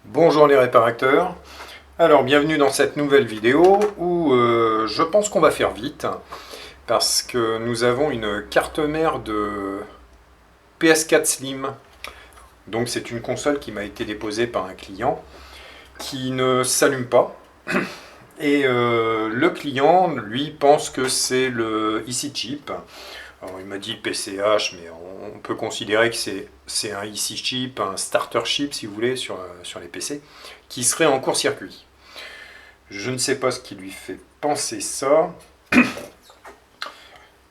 Bonjour les réparateurs, alors bienvenue dans cette nouvelle vidéo où je pense qu'on va faire vite parce que nous avons une carte mère de PS4 Slim. Donc c'est une console qui m'a été déposée par un client qui ne s'allume pas et le client lui pense que c'est le Easy Chip. Alors, il m'a dit PCH, mais on peut considérer que c'est un Easy Chip, un starter chip si vous voulez sur les PC, qui serait en court-circuit. Je ne sais pas ce qui lui fait penser ça.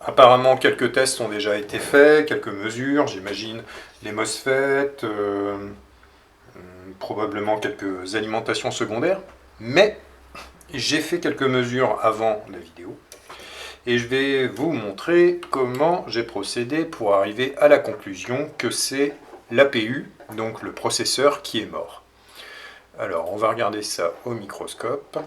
Apparemment, quelques tests ont déjà été faits, quelques mesures, j'imagine les MOSFET, probablement quelques alimentations secondaires. Mais j'ai fait quelques mesures avant la vidéo et je vais vous montrer comment j'ai procédé pour arriver à la conclusion que c'est l'APU, donc le processeur, qui est mort. Alors, on va regarder ça au microscope.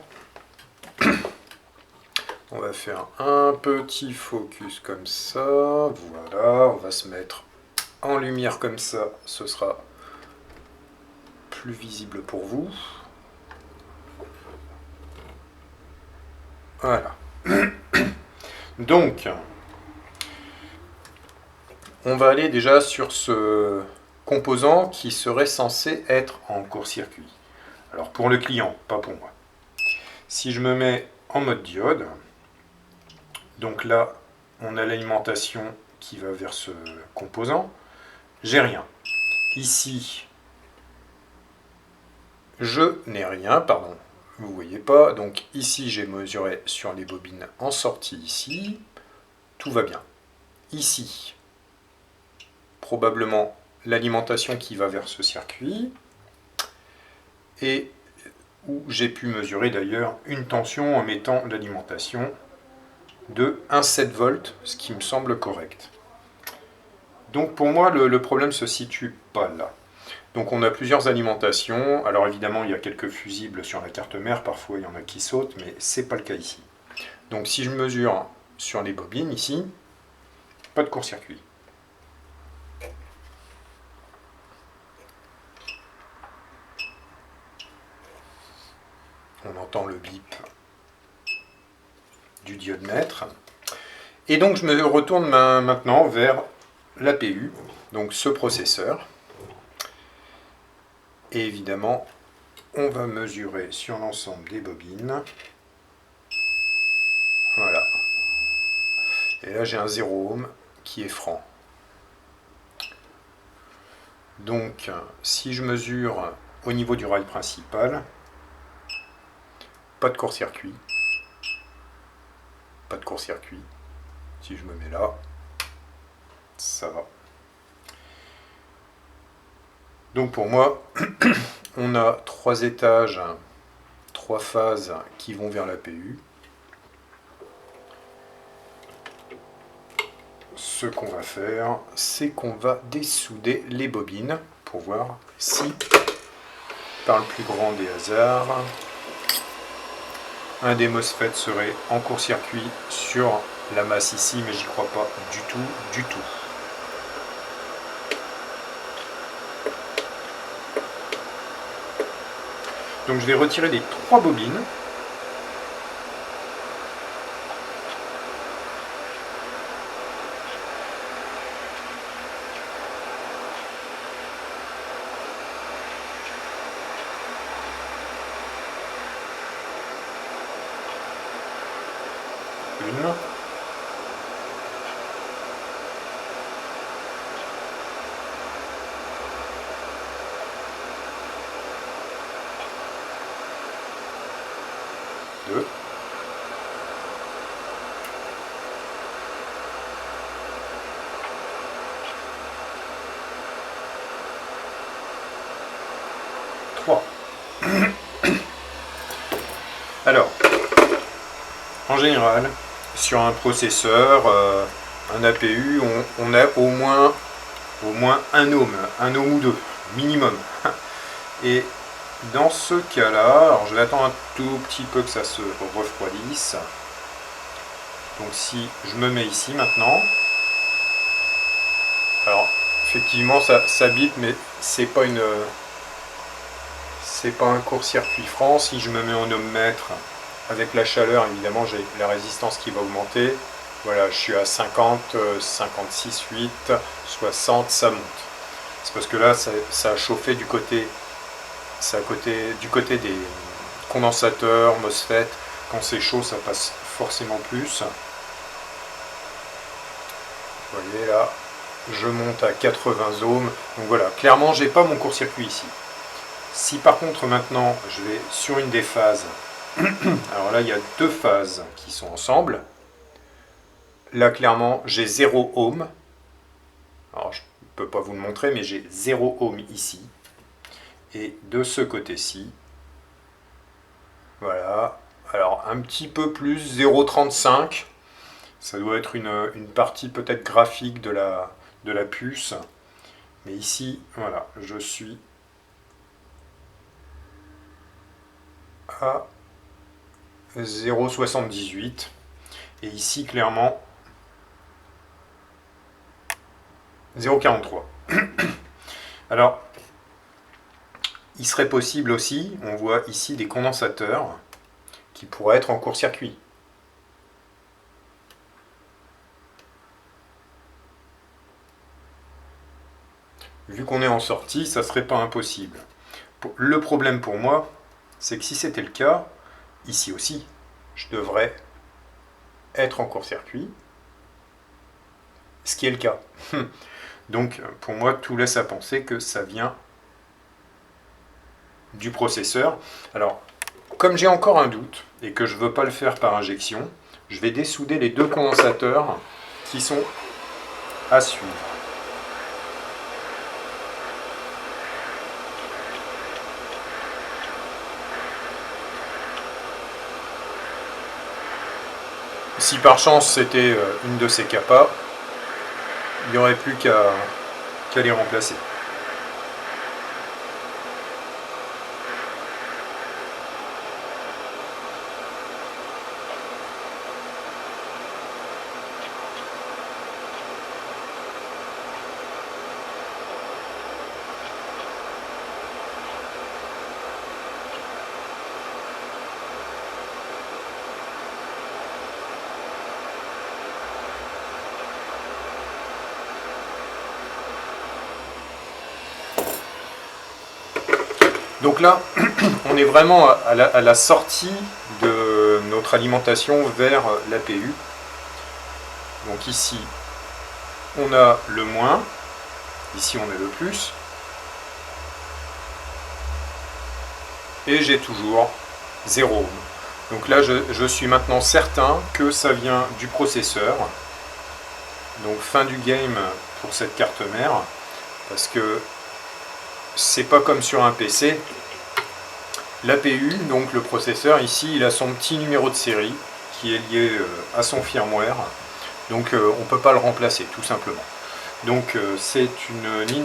On va faire un petit focus comme ça, voilà, on va se mettre en lumière comme ça, ce sera plus visible pour vous. Voilà. Donc, on va aller déjà sur ce composant qui serait censé être en court-circuit. Alors pour le client, pas pour moi. Si je me mets en mode diode, donc là, on a l'alimentation qui va vers ce composant. J'ai rien. Ici, je n'ai rien, pardon. Vous ne voyez pas. Donc ici, j'ai mesuré sur les bobines en sortie ici. Tout va bien. Ici, probablement l'alimentation qui va vers ce circuit. Et où j'ai pu mesurer d'ailleurs une tension en mettant l'alimentation de 1,7 volts, ce qui me semble correct. Donc pour moi, le problème ne se situe pas là. Donc on a plusieurs alimentations. Alors évidemment, il y a quelques fusibles sur la carte mère, parfois il y en a qui sautent, mais ce n'est pas le cas ici. Donc si je mesure sur les bobines ici, pas de court-circuit. On entend le bip du diodemètre. Et donc je me retourne maintenant vers l'APU, donc ce processeur. Et évidemment, on va mesurer sur l'ensemble des bobines. Voilà. Et là, j'ai un 0 ohm qui est franc. Donc, si je mesure au niveau du rail principal, pas de court-circuit. Pas de court-circuit. Si je me mets là, ça va. Donc pour moi, on a 3 étages, 3 phases qui vont vers l'APU. Ce qu'on va faire, c'est qu'on va dessouder les bobines pour voir si, par le plus grand des hasards, un des MOSFET serait en court-circuit sur la masse ici, mais j'y crois pas du tout, du tout. Donc je vais retirer les 3 bobines. Une. Deux. Trois. Alors, en général, sur un processeur, un APU, on a au moins un ohm ou deux, minimum. Et dans ce cas-là, alors je vais attendre un tout petit peu que ça se refroidisse. Donc si je me mets ici maintenant, alors effectivement ça bip, mais c'est pas une c'est pas un court-circuit franc. Si je me mets en ohmmètre, avec la chaleur, évidemment, j'ai la résistance qui va augmenter. Voilà, je suis à 50, 56, 8, 60, ça monte. C'est parce que là, ça a chauffé du côté, du côté des condensateurs, MOSFET. Quand c'est chaud, ça passe forcément plus. Vous voyez là, je monte à 80 ohms. Donc voilà, clairement, j'ai pas mon court-circuit ici. Si par contre maintenant, je vais sur une des phases, alors là, il y a deux phases qui sont ensemble. Là, clairement, j'ai 0 ohm. Alors, je ne peux pas vous le montrer, mais j'ai 0 ohm ici. Et de ce côté-ci, voilà. Alors, un petit peu plus, 0,35. Ça doit être une partie peut-être graphique de la puce. Mais ici, voilà, je suis à 0,78. Et ici, clairement, 0,43. Alors, il serait possible aussi, on voit ici des condensateurs qui pourraient être en court-circuit. Vu qu'on est en sortie, ça ne serait pas impossible. Le problème pour moi, c'est que si c'était le cas, ici aussi, je devrais être en court-circuit, ce qui est le cas. Donc, pour moi, tout laisse à penser que ça vient du processeur. Alors, comme j'ai encore un doute et que je ne veux pas le faire par injection, je vais dessouder les deux condensateurs qui sont à suivre. Si par chance c'était une de ces capas, il n'y aurait plus qu'à les remplacer. Donc là, on est vraiment à la sortie de notre alimentation vers l'APU. Donc ici, on a le moins, ici on a le plus, et j'ai toujours 0 ohm. Donc là, je suis maintenant certain que ça vient du processeur. Donc fin du game pour cette carte mère, parce que c'est pas comme sur un PC. L'APU, donc le processeur, ici, il a son petit numéro de série qui est lié à son firmware. Donc on ne peut pas le remplacer, tout simplement. Donc c'est une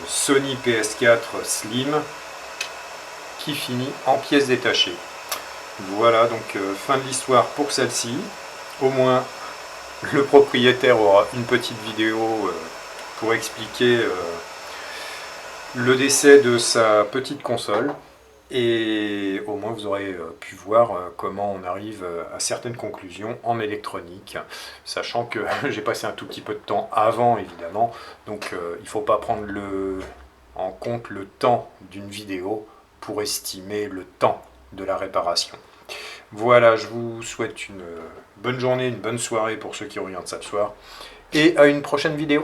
Sony PS4 Slim qui finit en pièces détachées. Voilà, donc fin de l'histoire pour celle-ci. Au moins, le propriétaire aura une petite vidéo pour expliquer le décès de sa petite console, et au moins vous aurez pu voir comment on arrive à certaines conclusions en électronique, sachant que j'ai passé un tout petit peu de temps avant évidemment, donc il ne faut pas prendre en compte le temps d'une vidéo pour estimer le temps de la réparation. Voilà, je vous souhaite une bonne journée, une bonne soirée pour ceux qui regardent ça le soir, et à une prochaine vidéo.